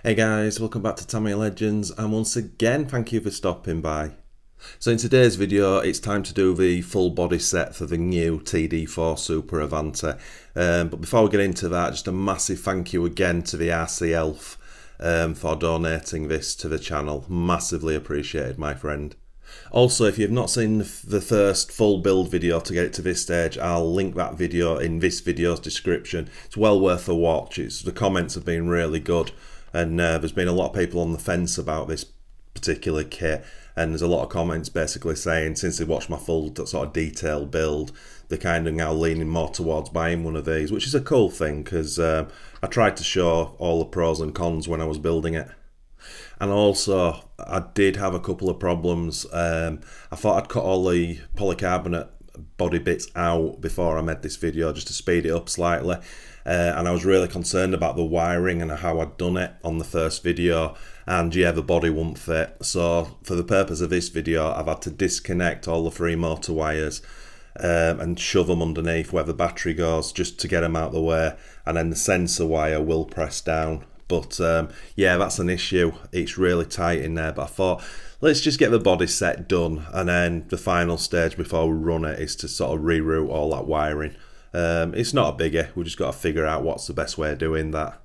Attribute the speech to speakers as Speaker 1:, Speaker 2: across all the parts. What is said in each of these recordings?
Speaker 1: Hey guys, welcome back to Tamiya Legends, and once again thank you for stopping by. So in today's video it's time to do the full body set for the new TD4 Super Avante. But before we get into that, just a massive thank you again to the RC Elf for donating this to the channel. Massively appreciated, my friend. Also, if you've not seen the first full build video to get it to this stage, I'll link that video in this video's description. It's well worth a watch. The comments have been really good. And there's been a lot of people on the fence about this particular kit, and there's a lot of comments basically saying since they watched my full sort of detailed build, they're kind of now leaning more towards buying one of these, which is a cool thing because I tried to show all the pros and cons when I was building it. And also, I did have a couple of problems. I thought I'd cut all the polycarbonate body bits out before I made this video just to speed it up slightly. And I was really concerned about the wiring and how I'd done it on the first video, and yeah, the body won't fit. So for the purpose of this video, I've had to disconnect all the 3 motor wires and shove them underneath where the battery goes just to get them out of the way, and then the sensor wire will press down. But yeah, that's an issue. It's really tight in there, but I thought let's just get the body set done, and then the final stage before we run it is to sort of reroute all that wiring. It's not a biggie, we've just got to figure out what's the best way of doing that.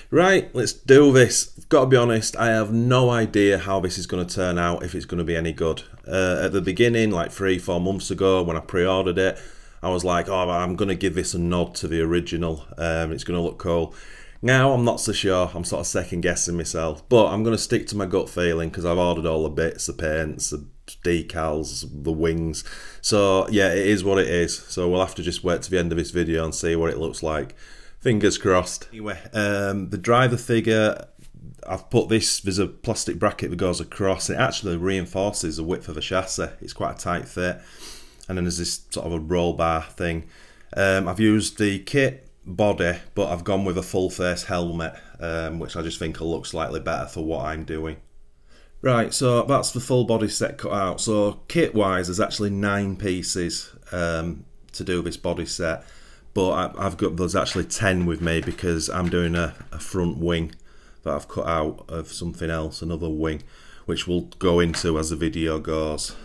Speaker 1: Right, let's do this. I've got to be honest, I have no idea how this is going to turn out, if it's going to be any good. At the beginning, like 3-4 months ago when I pre-ordered it, I was like, oh, I'm going to give this a nod to the original, it's going to look cool. Now I'm not so sure, I'm sort of second guessing myself, but I'm going to stick to my gut feeling because I've ordered all the bits, the paints, the decals, the wings. So yeah, it is what it is. So we'll have to just wait to the end of this video and see what it looks like. Fingers crossed. Anyway, the driver figure, I've put this, there's a plastic bracket that goes across. It actually reinforces the width of the chassis. It's quite a tight fit. And then there's this sort of a roll bar thing. I've used the kit body, but I've gone with a full face helmet, which I just think will look slightly better for what I'm doing. Right, so that's the full body set cut out. So kit wise, there's actually 9 pieces to do this body set, but there's actually 10 with me because I'm doing a front wing that I've cut out of something else, another wing, which we'll go into as the video goes.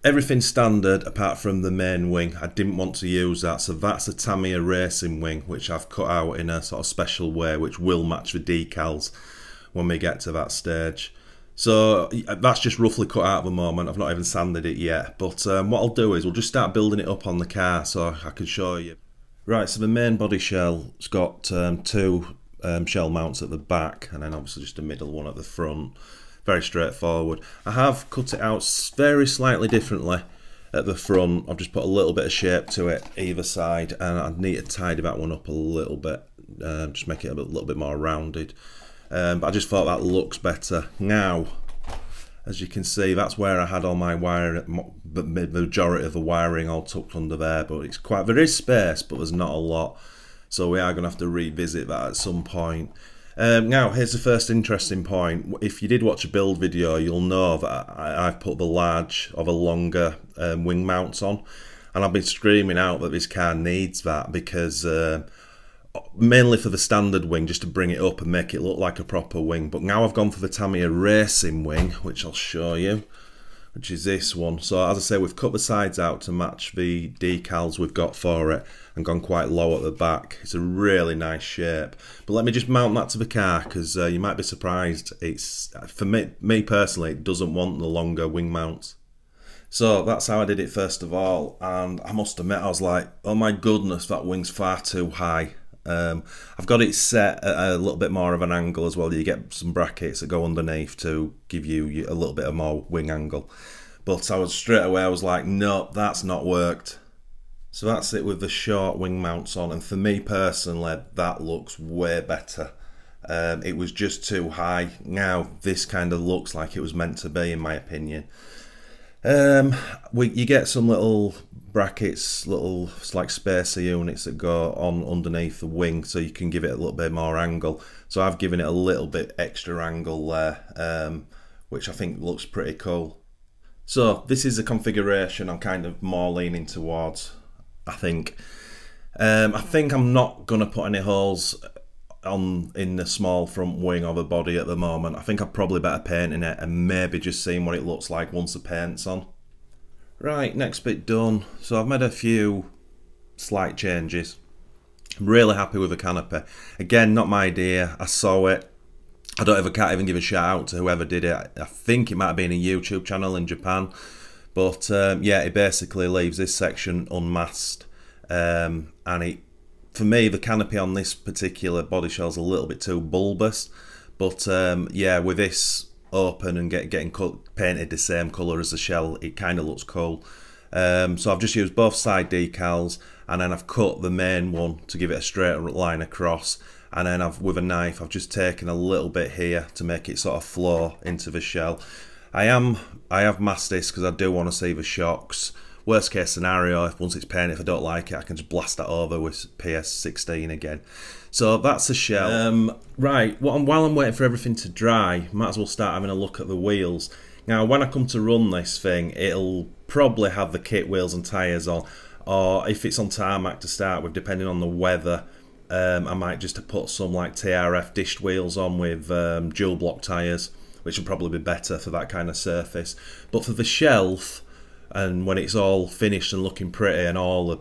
Speaker 1: Everything's standard apart from the main wing. I didn't want to use that, so that's a Tamiya racing wing, which I've cut out in a sort of special way, which will match the decals when we get to that stage. So that's just roughly cut out at the moment. I've not even sanded it yet, but what I'll do is we'll just start building it up on the car so I can show you. Right, so the main body shell's got 2 shell mounts at the back, and then obviously just a middle one at the front. Very straightforward. I have cut it out very slightly differently at the front. I've just put a little bit of shape to it either side, and I need to tidy that one up a little bit, just make it a little bit more rounded. But I just thought that looks better. Now, as you can see, that's where I had all my wiring, the majority of the wiring all tucked under there, but there is space, but there's not a lot. So we are going to have to revisit that at some point. Now, here's the first interesting point. If you did watch a build video, you'll know that I've put the large or the longer wing mounts on, and I've been screaming out that this car needs that because mainly for the standard wing, just to bring it up and make it look like a proper wing. But now I've gone for the Tamiya racing wing, which I'll show you, which is this one. So as I say, we've cut the sides out to match the decals we've got for it and gone quite low at the back. It's a really nice shape. But let me just mount that to the car because you might be surprised. It's, for me personally, it doesn't want the longer wing mounts. So that's how I did it first of all, and I must admit I was like, oh my goodness, that wing's far too high. I've got it set at a little bit more of an angle as well. You get some brackets that go underneath to give you a little bit of more wing angle, but I was straight away, I was like, no, that's not worked. So that's it with the short wing mounts on, and for me personally, that looks way better. It was just too high. Now this kind of looks like it was meant to be, in my opinion. You get some little brackets, little like spacer units that go on underneath the wing, so you can give it a little bit more angle. So I've given it a little bit extra angle there, which I think looks pretty cool. So this is a configuration I'm kind of more leaning towards, I think. I'm not gonna put any holes on in the small front wing of the body at the moment. I think I'd probably better painting it and maybe just seeing what it looks like once the paint's on. Right, next bit done. So I've made a few slight changes. I'm really happy with the canopy. Again, not my idea. I saw it. I can't even give a shout out to whoever did it. I think it might have been a YouTube channel in Japan. But yeah, it basically leaves this section unmasked. And for me, the canopy on this particular body shell is a little bit too bulbous. But yeah, with this open and getting painted the same colour as the shell, it kind of looks cool. So I've just used both side decals, and then I've cut the main one to give it a straight line across, and then with a knife I've just taken a little bit here to make it sort of flow into the shell. I have masked this because I do want to see the shocks. Worst case scenario, if once it's painted, if I don't like it, I can just blast that over with PS16 again. So that's the shell. Right, while I'm waiting for everything to dry, might as well start having a look at the wheels. Now, when I come to run this thing, it'll probably have the kit wheels and tyres on, or if it's on tarmac to start with, depending on the weather, I might just put some like TRF dished wheels on with dual block tyres, which will probably be better for that kind of surface. But for the shelf, and when it's all finished and looking pretty and all the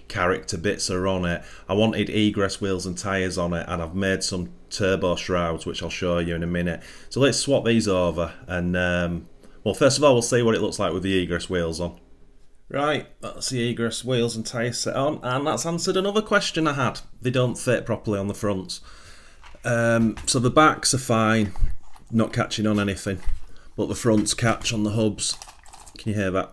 Speaker 1: character bits are on it, I wanted egress wheels and tyres on it, and I've made some turbo shrouds, which I'll show you in a minute. So let's swap these over, and well, first of all, we'll see what it looks like with the egress wheels on. Right, that's the egress wheels and tyres set on, and that's answered another question I had. They don't fit properly on the fronts. So the backs are fine, not catching on anything, but the fronts catch on the hubs. Can you hear that?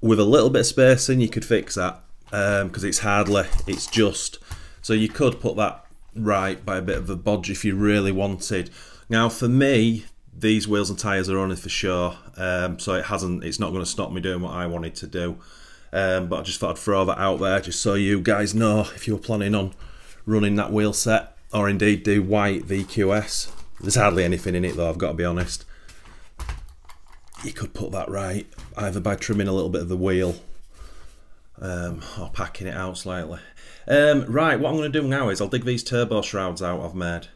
Speaker 1: With a little bit of spacing, you could fix that, because it's just. So you could put that right by a bit of a bodge if you really wanted. Now for me, these wheels and tyres are only for show, so it's not going to stop me doing what I wanted to do. But I just thought I'd throw that out there just so you guys know if you were planning on running that wheel set, or indeed do white VQS. There's hardly anything in it though, I've got to be honest. You could put that right, either by trimming a little bit of the wheel, or packing it out slightly. Right, what I'm going to do now is I'll dig these turbo shrouds out I've made.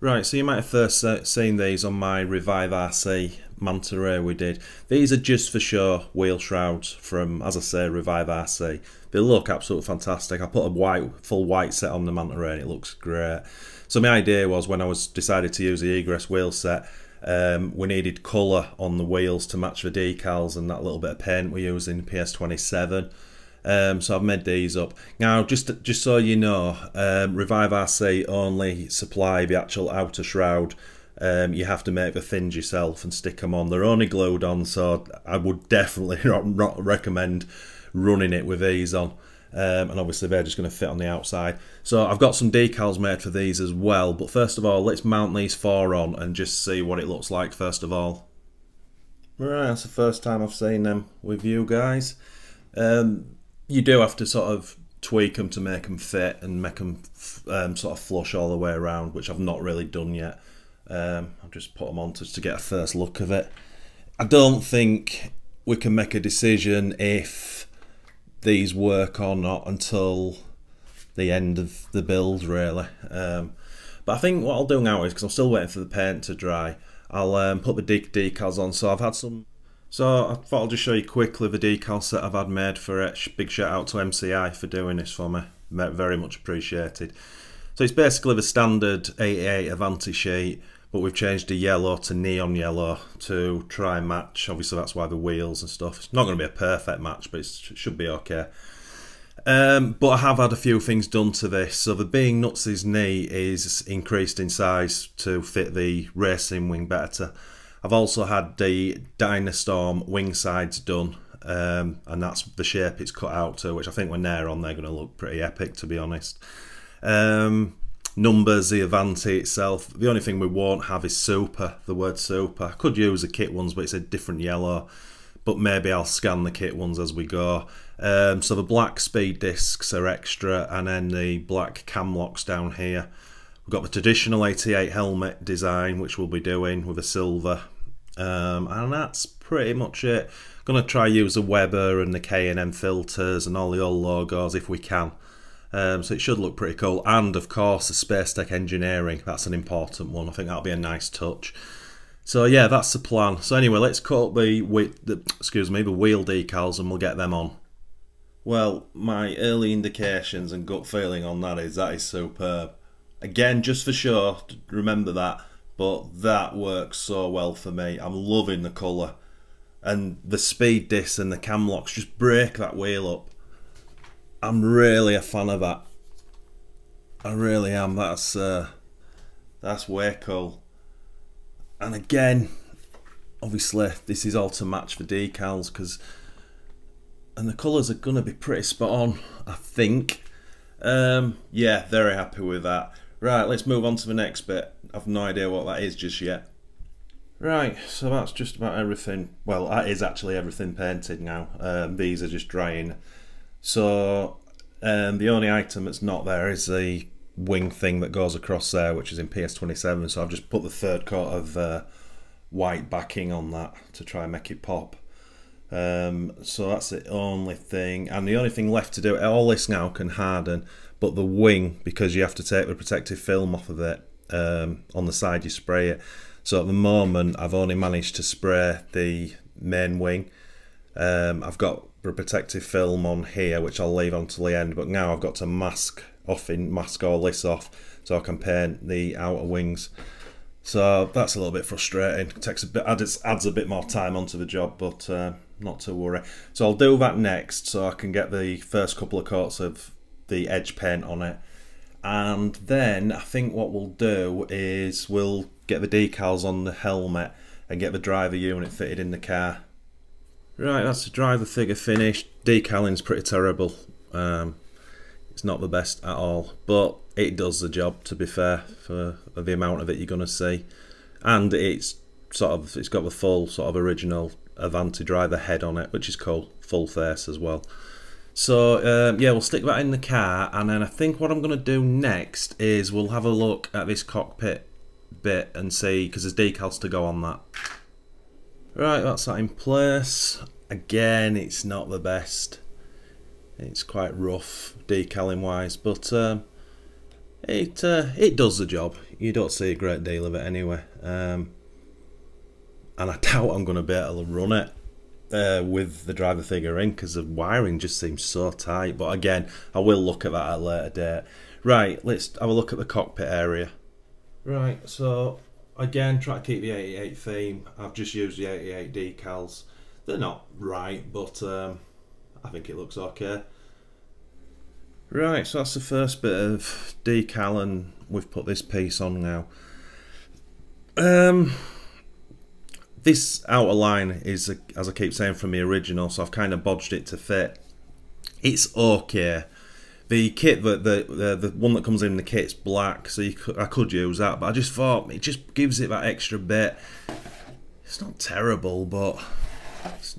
Speaker 1: Right, so you might have first seen these on my Revive RC Manta Ray we did. These are just for show wheel shrouds from, as I say, Revive RC. They look absolutely fantastic. I put a full white set on the Manta Ray and it looks great. So my idea was, when I decided to use the Egress wheel set, we needed colour on the wheels to match the decals and that little bit of paint we use in PS27. So I've made these up. Now, just so you know, Revive RC only supply the actual outer shroud. You have to make the thins yourself and stick them on. They're only glued on, so I would definitely not recommend running it with these on. And obviously they're just going to fit on the outside. So I've got some decals made for these as well, but first of all, let's mount these four on and just see what it looks like first of all. Right, that's the first time I've seen them with you guys. You do have to sort of tweak them to make them fit and make them sort of flush all the way around, which I've not really done yet. I'll just put them on to get a first look of it. I don't think we can make a decision if these work or not until the end of the build, really. But I think what I'll do now is, because I'm still waiting for the paint to dry, I'll put the decals on. So I've had some. So I thought I'll just show you quickly the decal set I've had made for it. Big shout out to MCI for doing this for me. Very much appreciated. So it's basically the standard 88 Avante sheet, but we've changed the yellow to neon yellow to try and match. Obviously that's why the wheels and stuff. It's not going to be a perfect match, but it should be okay. But I have had a few things done to this. So the Being Nuts' knee is increased in size to fit the racing wing better. I've also had the Dynastorm wing sides done, and that's the shape it's cut out to, which I think when they're on, they're going to look pretty epic, to be honest. Numbers, the Avante itself, the only thing we won't have is super, the word super. I could use the kit ones, but it's a different yellow, but maybe I'll scan the kit ones as we go. So the black speed discs are extra, and then the black cam locks down here. We've got the traditional 88 helmet design, which we'll be doing with a silver, and that's pretty much it. I'm going to try use the Weber and the K&M filters and all the old logos if we can. So it should look pretty cool. And of course the Space Tech engineering, that's an important one. I think that'll be a nice touch. So yeah, that's the plan. So anyway, let's cut up the wheel decals and we'll get them on. Well, my early indications and gut feeling on that is superb. Again, just for sure, remember that, but that works so well for me. I'm loving the colour. And the speed disc and the cam locks just break that wheel up. I'm really a fan of that. I really am. That's way cool. And again, obviously this is all to match for decals, and the colours are going to be pretty spot on, I think. Yeah, very happy with that. Right, let's move on to the next bit. I've no idea what that is just yet. Right, so that's just about everything. Well, that is actually everything painted now. These are just drying. So the only item that's not there is the wing thing that goes across there, which is in PS27. So I've just put the third coat of white backing on that to try and make it pop. So that's the only thing, and the only thing left to do. All this now can harden, but the wing, because you have to take the protective film off of it, on the side you spray it. So at the moment I've only managed to spray the main wing. I've got the protective film on here, which I'll leave until the end, but now I've got to mask all this off so I can paint the outer wings. So that's a little bit frustrating. It takes a bit, adds a bit more time onto the job, but not to worry. So I'll do that next, so I can get the first couple of coats of the edge paint on it, and then I think what we'll do is we'll get the decals on the helmet and get the driver unit fitted in the car. Right, that's the driver figure finished. Decaling's pretty terrible. It's not the best at all, but it does the job, to be fair, for the amount of it you're gonna see. And it's got the full sort of original Avante driver head on it, which is cool, full face as well. So yeah, we'll stick that in the car, and then I think what I'm gonna do next is we'll have a look at this cockpit bit and see, because there's decals to go on that. Right, that's that in place. Again, it's not the best. It's quite rough decaling wise, but it does the job. You don't see a great deal of it anyway, and I doubt I'm going to be able to run it with the driver figure in, because the wiring just seems so tight. But again, I will look at that at a later date. Right, let's have a look at the cockpit area. Right, so again, try to keep the 88 theme. I've just used the 88 decals. They're not right, but I think it looks okay. Right, so that's the first bit of decal, and we've put this piece on now. This outer line is, as I keep saying, from the original, so I've kind of bodged it to fit. It's okay. The kit, the one that comes in the kit's black, so I could use that, but I just thought it just gives it that extra bit. It's not terrible, but it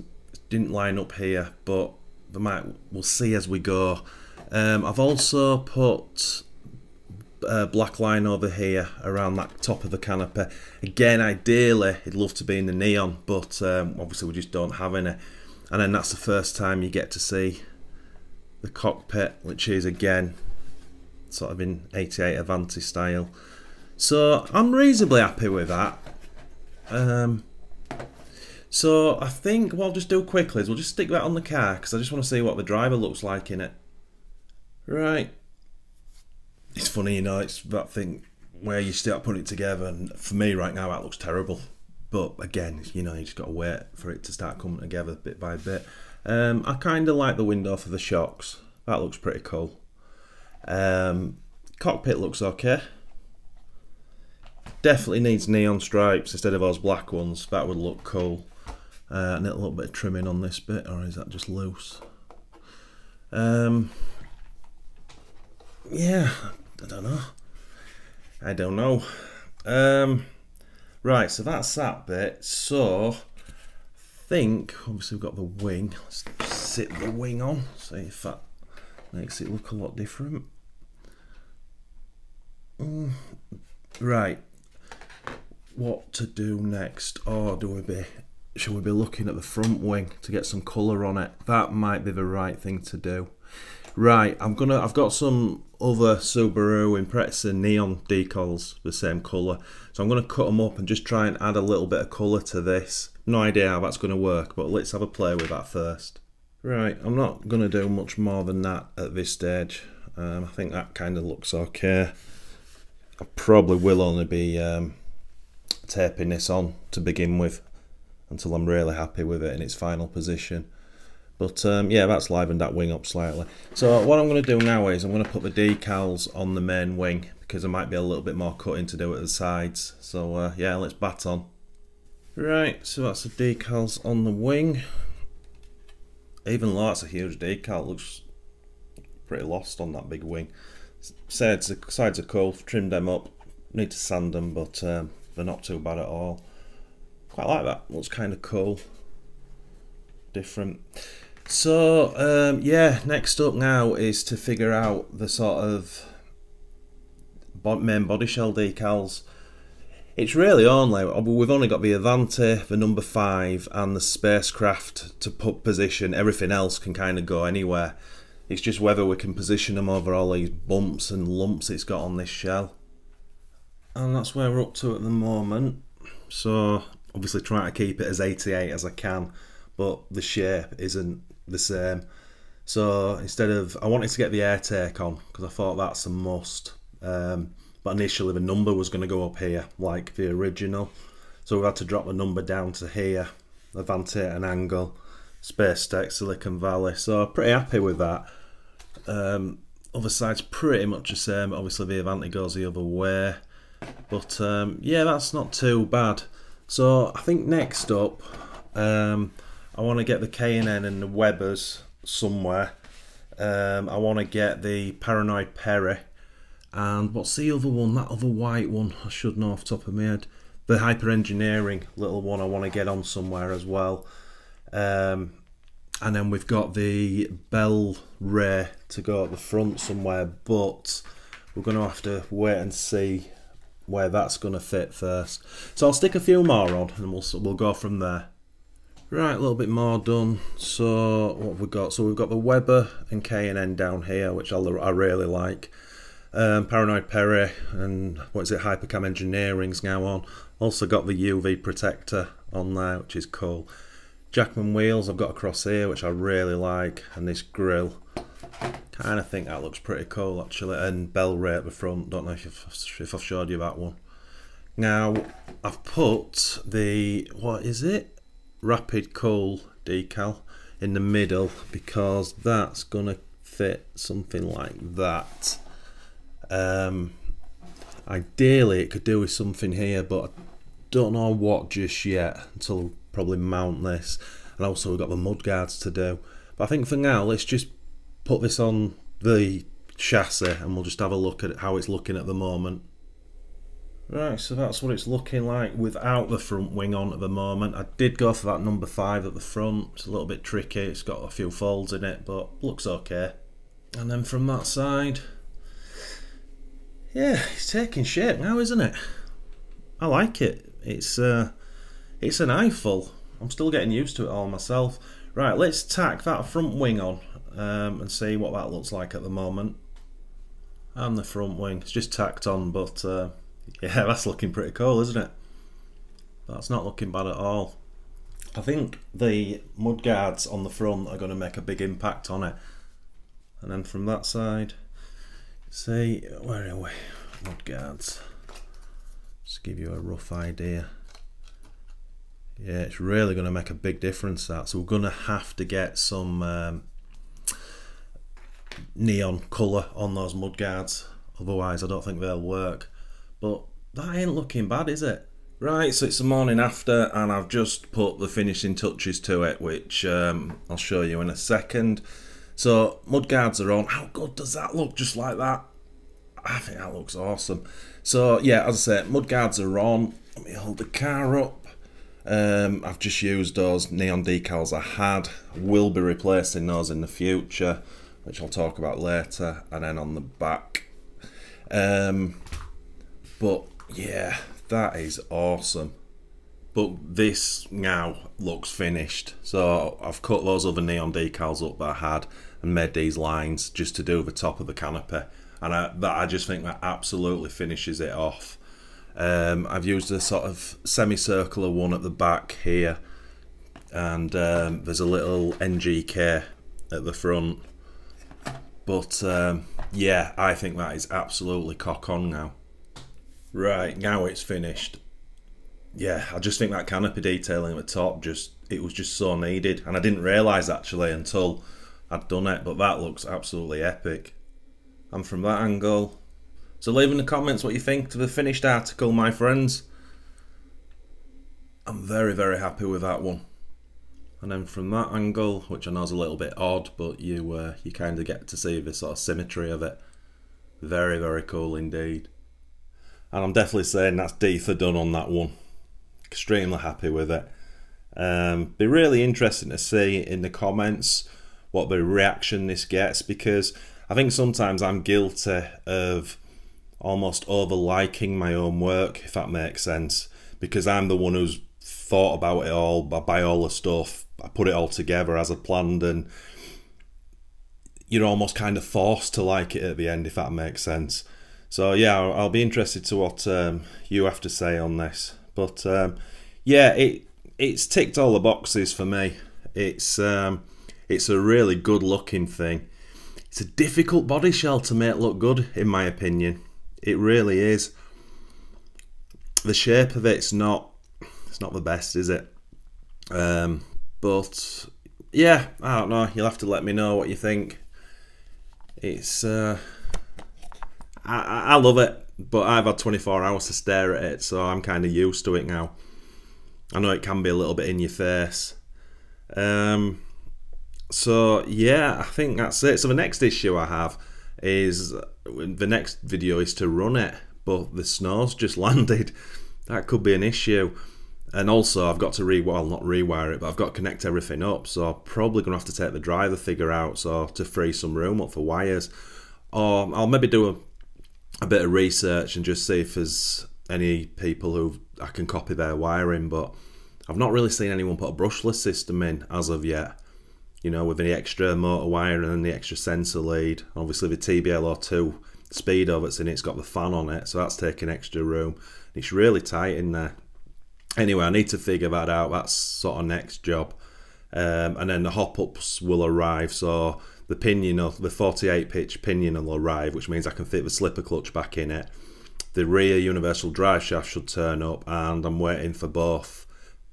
Speaker 1: didn't line up here, but we'll see as we go. I've also put a black line over here around that top of the canopy. Again, ideally it'd love to be in the neon, but obviously we just don't have any. And then that's the first time you get to see the cockpit, which is again sort of in 88 Avante style. So I'm reasonably happy with that. So I think what I'll just do quickly is we'll just stick that on the car, because I just want to see what the driver looks like in it. Right, it's funny, you know, it's that thing where you start putting it together, and for me right now that looks terrible, but again, you know, you just got to wait for it to start coming together bit by bit. I kind of like the window for the shocks. That looks pretty cool. Cockpit looks okay. Definitely needs neon stripes instead of those black ones. That would look cool. And a little bit of trimming on this bit, or is that just loose? Yeah, I don't know. Right, so that's that bit. So I think obviously we've got the wing. Let's sit the wing on, see if that makes it look a lot different. Right, what to do next? Or should we be looking at the front wing to get some colour on it? That might be the right thing to do. Right, I've got some other Subaru Impreza neon decals, the same colour. So I'm gonna cut them up and just try and add a little bit of colour to this. No idea how that's gonna work, but let's have a play with that first. Right, I'm not gonna do much more than that at this stage. I think that kind of looks okay. I probably will only be taping this on to begin with until I'm really happy with it in its final position. But yeah, that's livened that wing up slightly. So what I'm going to do now is I'm going to put the decals on the main wing because there might be a little bit more cutting to do at the sides. So yeah, let's bat on. Right, so that's the decals on the wing. Even though that's a huge decal, it looks pretty lost on that big wing. Sides are cool, trimmed them up. Need to sand them, but they're not too bad at all. Quite like that, looks kind of cool. Different. So yeah, next up now is to figure out the sort of main body shell decals. It's really only, we've only got the Avante, the number 5 and the spacecraft to put position. Everything else can kind of go anywhere. It's just whether we can position them over all these bumps and lumps it's got on this shell. And that's where we're up to at the moment. So obviously trying to keep it as 88 as I can, but the shape isn't the same. So instead of, I wanted to get the air take on because I thought that's a must, but initially the number was going to go up here like the original, so we had to drop the number down to here. Avante at an angle, Space Tech, Silicon Valley, so pretty happy with that. Other side's pretty much the same, obviously the Avante goes the other way, but yeah, that's not too bad. So I think next up I want to get the K&N and the Webbers somewhere. I want to get the Paranoid Perry, and what's the other one, that other white one, I should know off the top of my head. The Hyper Engineering little one I want to get on somewhere as well. And then we've got the Bell Ray to go at the front somewhere, but we're going to have to wait and see where that's going to fit first. So I'll stick a few more on and we'll go from there. Right, a little bit more done. So what have we got? So we've got the Weber and K&N down here, which I really like. Paranoid Perry and what is it, Hypercam Engineering's now on. Also got the UV protector on there, which is cool. Jackman wheels I've got across here, which I really like, and this grille. Kind of think that looks pretty cool actually. And Bell Ray at the front. Don't know if I've showed you that one. Now I've put the, what is it? Rapid Coal decal in the middle because that's gonna fit something like that. Ideally it could do with something here, but I don't know what just yet until we'll probably mount this, and also we've got the mudguards to do. But I think for now let's just put this on the chassis and we'll just have a look at how it's looking at the moment. Right, so that's what it's looking like without the front wing on at the moment. I did go for that number 5 at the front. It's a little bit tricky, it's got a few folds in it, but looks okay. And then from that side, yeah, it's taking shape now, isn't it? I like it. It's an eyeful. I'm still getting used to it all myself. Right, let's tack that front wing on and see what that looks like at the moment. And the front wing, it's just tacked on, but yeah, that's looking pretty cool, isn't it? That's not looking bad at all. I think the mudguards on the front are going to make a big impact on it. And then from that side, see, where are we? Mudguards. Just give you a rough idea. Yeah, it's really going to make a big difference, that. So we're going to have to get some neon colour on those mudguards. Otherwise, I don't think they'll work. But that ain't looking bad, is it? Right, so it's the morning after and I've just put the finishing touches to it, which I'll show you in a second. So mudguards are on. How good does that look, just like that? I think that looks awesome. So yeah, as I say, mudguards are on. Let me hold the car up. I've just used those neon decals I had. Will be replacing those in the future, which I'll talk about later. And then on the back. But yeah, that is awesome. but this now looks finished. So I've cut those other neon decals up that I had and made these lines just to do the top of the canopy, and I just think that absolutely finishes it off. I've used a sort of semicircular one at the back here, and there's a little NGK at the front, but yeah, I think that is absolutely cock on now. Right, now it's finished. Yeah, I just think that canopy detailing at the top, it was just so needed, and I didn't realise actually until I'd done it, but that looks absolutely epic. And from that angle, so leave in the comments what you think to the finished article, my friends. I'm very, very happy with that one. And then from that angle, which I know is a little bit odd, but you kind of get to see the sort of symmetry of it. Very, very cool indeed. And I'm definitely saying that's D for done on that one. Extremely happy with it. Be really interesting to see in the comments what the reaction this gets, because I think sometimes I'm guilty of almost over liking my own work, if that makes sense, because I'm the one who's thought about it all, I buy all the stuff, I put it all together as I planned, and you're almost kind of forced to like it at the end, if that makes sense. So yeah, I'll be interested to what you have to say on this. But yeah, it's ticked all the boxes for me. It's a really good looking thing. It's a difficult body shell to make look good, in my opinion. It really is. The shape of it's not the best, is it? But yeah, I don't know. You'll have to let me know what you think. It's I love it, but I've had 24 hours to stare at it, so I'm kind of used to it now. I know it can be a little bit in your face. So yeah, I think that's it. So the next issue I have is, the next video is to run it, but the snow's just landed. That could be an issue. And also I've got to not rewire it, but I've got to connect everything up, so I'm probably going to have to take the driver figure out so to free some room up for wires. Or I'll maybe do a bit of research and just see if there's any people who I can copy their wiring, but I've not really seen anyone put a brushless system in as of yet. You know, with the extra motor wiring and the extra sensor lead. Obviously the TBL02 speedo that's in it's got the fan on it, so that's taking extra room. It's really tight in there. Anyway, I need to figure that out. That's sort of next job. And then the hop-ups will arrive, so the pinion, the 48 pitch pinion will arrive, which means I can fit the slipper clutch back in it. The rear universal drive shaft should turn up, and I'm waiting for both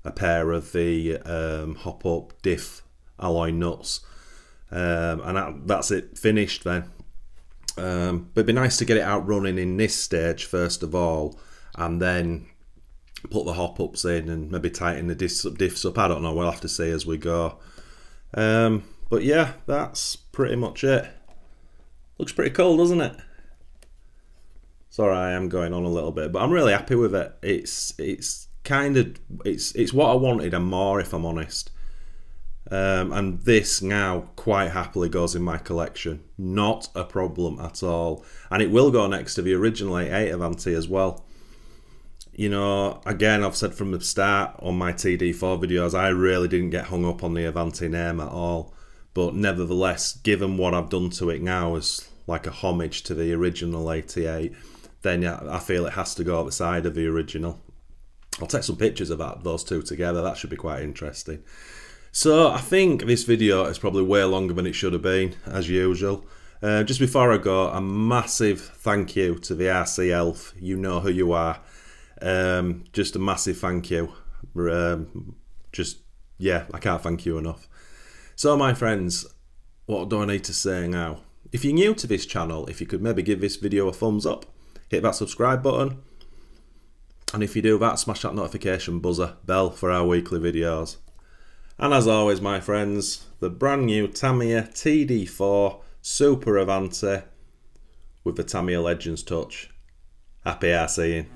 Speaker 1: a pair of the hop-up diff alloy nuts. And that's it finished then. But it'd be nice to get it out running in this stage first of all, and then put the hop-ups in and maybe tighten the diffs up. I don't know, we'll have to see as we go. But yeah, that's pretty much it. Looks pretty cool, doesn't it? Sorry, I am going on a little bit, but I'm really happy with it. It's what I wanted and more, if I'm honest. And this now quite happily goes in my collection. Not a problem at all. And it will go next to the original 88 Avante as well. You know, again, I've said from the start on my TD4 videos, I really didn't get hung up on the Avante name at all. But nevertheless, given what I've done to it now as like a homage to the original 88, then yeah, I feel it has to go at the side of the original. I'll take some pictures of those two together. That should be quite interesting. So I think this video is probably way longer than it should have been, as usual. Just before I go, a massive thank you to the RC Elf. You know who you are. Just a massive thank you. Yeah, I can't thank you enough. So my friends, what do I need to say now? If you're new to this channel, if you could maybe give this video a thumbs up, hit that subscribe button, and if you do that, smash that notification bell for our weekly videos. And as always, my friends, the brand new Tamiya TD4 Super Avante with the Tamiya Legends touch. Happy RCing.